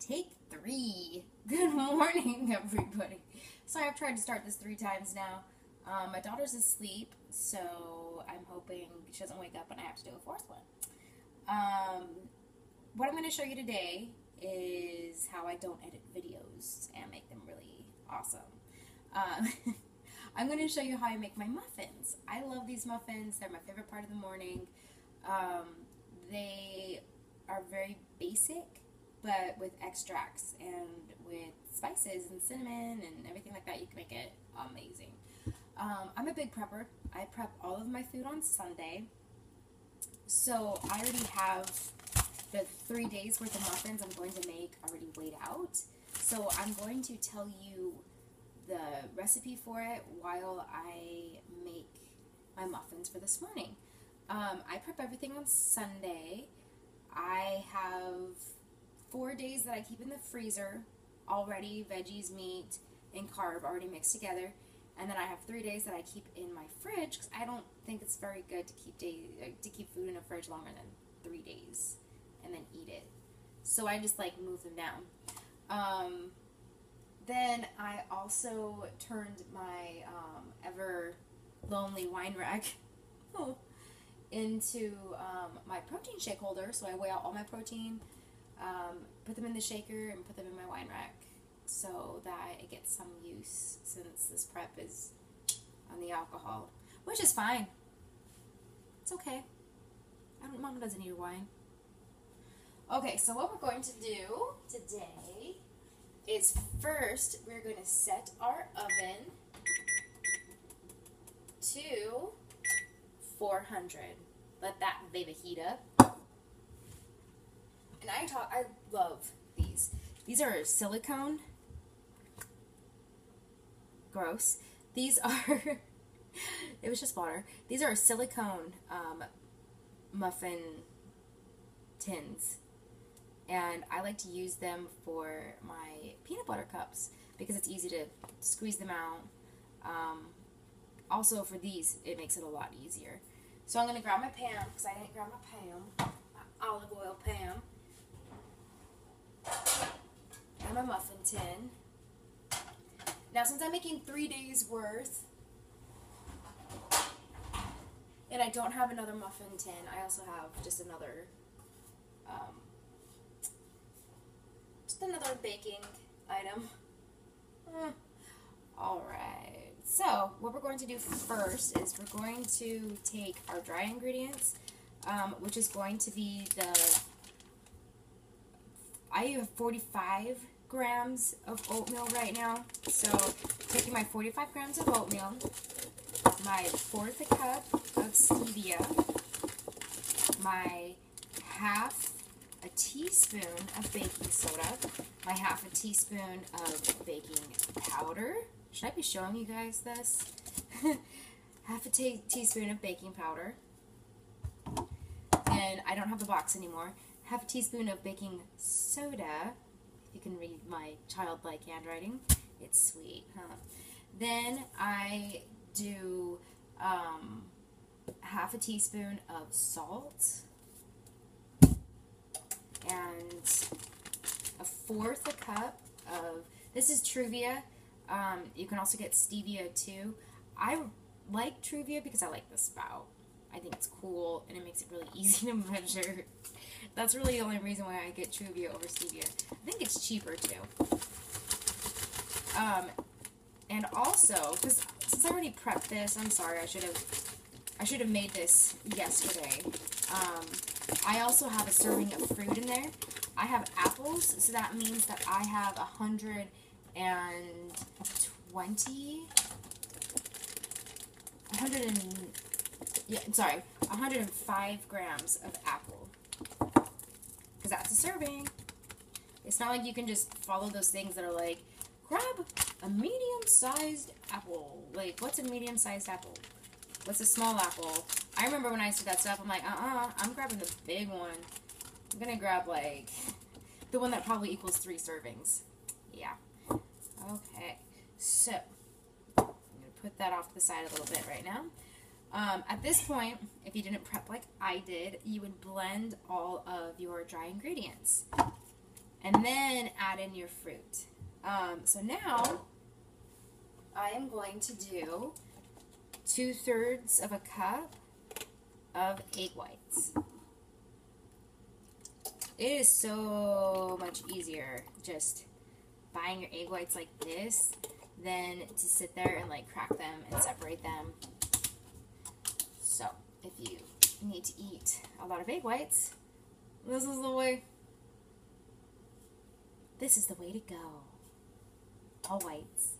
Take 3. Good morning, everybody. Sorry, I've tried to start this 3 times now. My daughter's asleep, so I'm hoping she doesn't wake up and I have to do a 4th one. What I'm going to show you today is how I don't edit videos and make them really awesome. I'm going to show you how I make my muffins. I love these muffins. They're my favorite part of the morning. They are very basic, but with extracts and with spices and cinnamon and everything like that, you can make it amazing. I'm a big prepper. I prep all of my food on Sunday. So I already have the 3 days worth of muffins I'm going to make already weighed out. So I'm going to tell you the recipe for it while I make my muffins for this morning. I prep everything on Sunday. I have 4 days that I keep in the freezer already, veggies, meat, and carb already mixed together. And then I have 3 days that I keep in my fridge because I don't think it's very good to keep food in a fridge longer than 3 days and then eat it. So I just like move them down. Then I also turned my ever lonely wine rack into my protein shake holder. So I weigh out all my protein, put them in the shaker, and put them in my wine rack so that it gets some use since this prep is on the alcohol, which is fine. It's okay. Mama doesn't need her wine. Okay, so what we're going to do today is first we're going to set our oven to 400. Let that baby heat up. And I love these. These are silicone. Gross. These are, it was just water. These are silicone muffin tins. And I like to use them for my peanut butter cups because it's easy to squeeze them out. Also for these, it makes it a lot easier. So I'm going to grab my pan because I didn't grab my pan, my olive oil pan. And my muffin tin. Now, since I'm making 3 days worth, and I don't have another muffin tin, I also have just another baking item. Alright, so what we're going to do first is we're going to take our dry ingredients, which is going to be I have 45 grams of oatmeal right now. So taking my 45 grams of oatmeal, my 1/4 cup of stevia, my half a teaspoon of baking soda, my half a teaspoon of baking powder. Should I be showing you guys this? Half a teaspoon of baking powder. And I don't have the box anymore. Half a teaspoon of baking soda. If you can read my childlike handwriting, it's sweet, huh? Then I do half a teaspoon of salt and a 1/4 cup of, this is Truvia. You can also get stevia too. I like Truvia because I like the spout. I think it's cool and it makes it really easy to measure. That's really the only reason why I get Truvia over stevia. I think it's cheaper too. And also, because since I already prepped this, I'm sorry, I should have made this yesterday. I also have a serving of fruit in there. I have apples, so that means that I have 105 grams of apple. Because that's a serving. It's not like you can just follow those things that are like, grab a medium-sized apple. Like, what's a medium-sized apple? What's a small apple? I remember when I used to do that stuff, I'm like, I'm grabbing the big one. I'm gonna grab, like, the one that probably equals 3 servings. Yeah. Okay. So, I'm gonna put that off to the side a little bit right now. At this point, if you didn't prep like I did, you would blend all of your dry ingredients. and then add in your fruit. So now I am going to do 2/3 of a cup of egg whites. It is so much easier just buying your egg whites like this than to sit there and like crack them and separate them. So if you need to eat a lot of egg whites, this is the way. This is the way to go. All whites.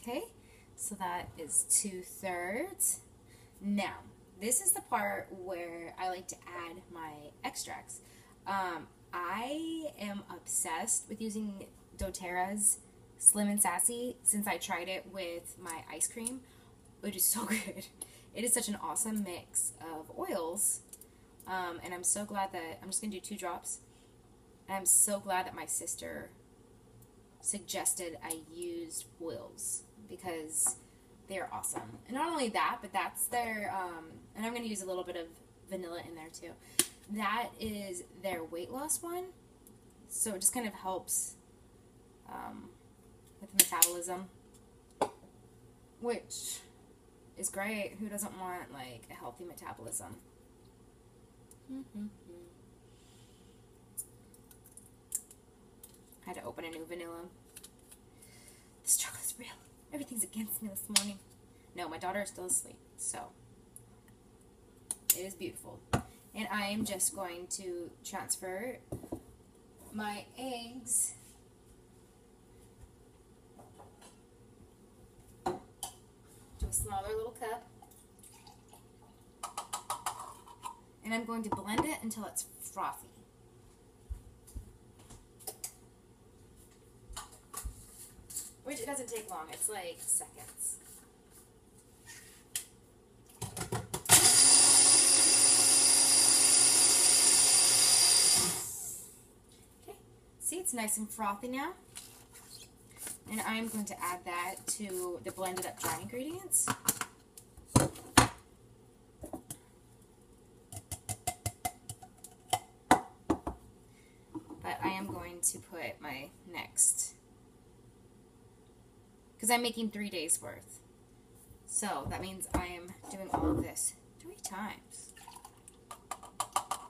Okay, so that is 2/3. Now, this is the part where I like to add my extracts. I am obsessed with using doTERRA's Slim and Sassy since I tried it with my ice cream, which is so good. It is such an awesome mix of oils, and I'm so glad that, I'm just going to do 2 drops, and I'm so glad that my sister suggested I used oils because they're awesome. And not only that, but that's their, and I'm going to use a little bit of vanilla in there too. That is their weight loss one, so it just kind of helps with metabolism, which is great. Who doesn't want like a healthy metabolism? I had to open a new vanilla. This chocolate's real. Everything's against me this morning. No, my daughter is still asleep, so it is beautiful. And I am just going to transfer my eggs to a smaller little cup. And I'm going to blend it until it's frothy. Which it doesn't take long, it's like seconds. See, it's nice and frothy now. And I'm going to add that to the blended up dry ingredients. But I am going to put my next, because I'm making 3 days worth. So that means I am doing all of this 3 times.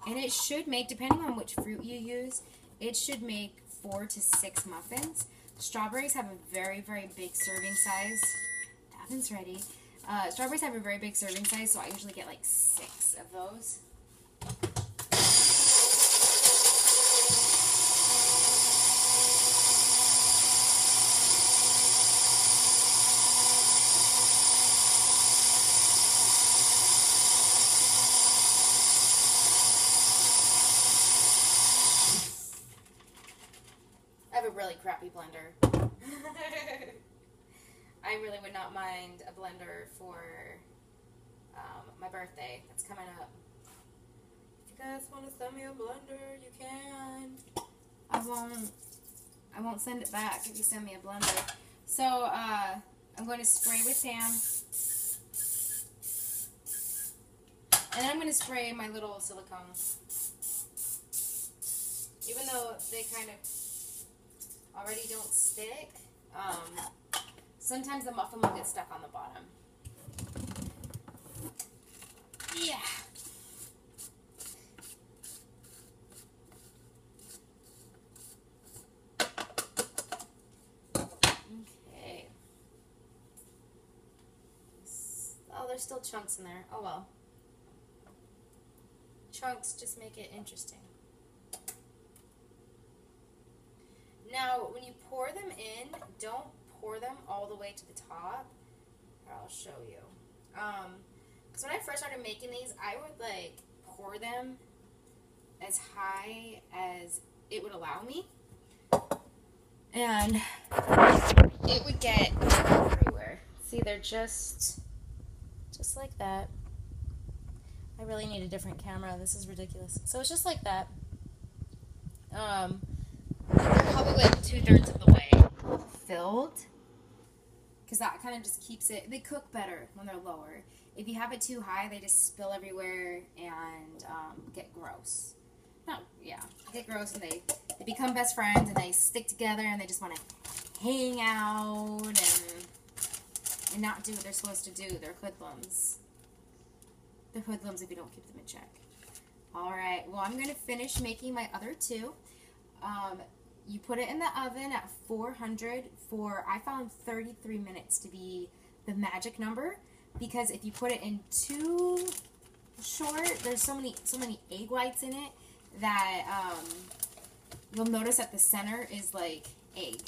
And it should make, depending on which fruit you use, it should make 4 to 6 muffins. Strawberries have a very, very big serving size. Davin's ready. Strawberries have a very big serving size, so I usually get like 6 of those. I have a really crappy blender. I really would not mind a blender for my birthday that's coming up. If you guys want to send me a blender, you can. I won't send it back if you send me a blender. So I'm going to spray with Sam, and then I'm going to spray my little silicone. Even though they kind of already don't stick, sometimes the muffin will get stuck on the bottom. Yeah. Okay. Oh, there's still chunks in there. Oh well. Chunks just make it interesting. Now, when you pour them in, don't pour them all the way to the top. I'll show you. Because when I first started making these, I would like pour them as high as it would allow me. And it would get everywhere. See, they're just like that. I really need a different camera. This is ridiculous. So it's just like that. Probably like 2/3 of the way filled, because that kind of just keeps it. They cook better when they're lower. If you have it too high, they just spill everywhere and get gross. get gross and they become best friends and they stick together and they just want to hang out and not do what they're supposed to do. They're hoodlums. They're hoodlums if you don't keep them in check. Alright, well I'm going to finish making my other two. You put it in the oven at 400 for, I found 33 minutes to be the magic number, because if you put it in too short, there's so many egg whites in it that you'll notice that the center is like egg.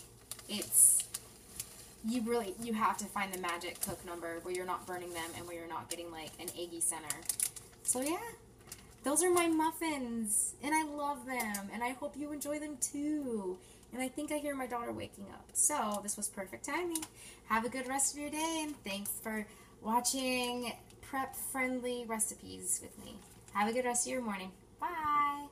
You have to find the magic cook number where you're not burning them and where you're not getting like an eggy center. So yeah, those are my muffins, and I love them, and I hope you enjoy them too. And I think I hear my daughter waking up. So this was perfect timing. Have a good rest of your day, and thanks for watching prep-friendly recipes with me. Have a good rest of your morning. Bye!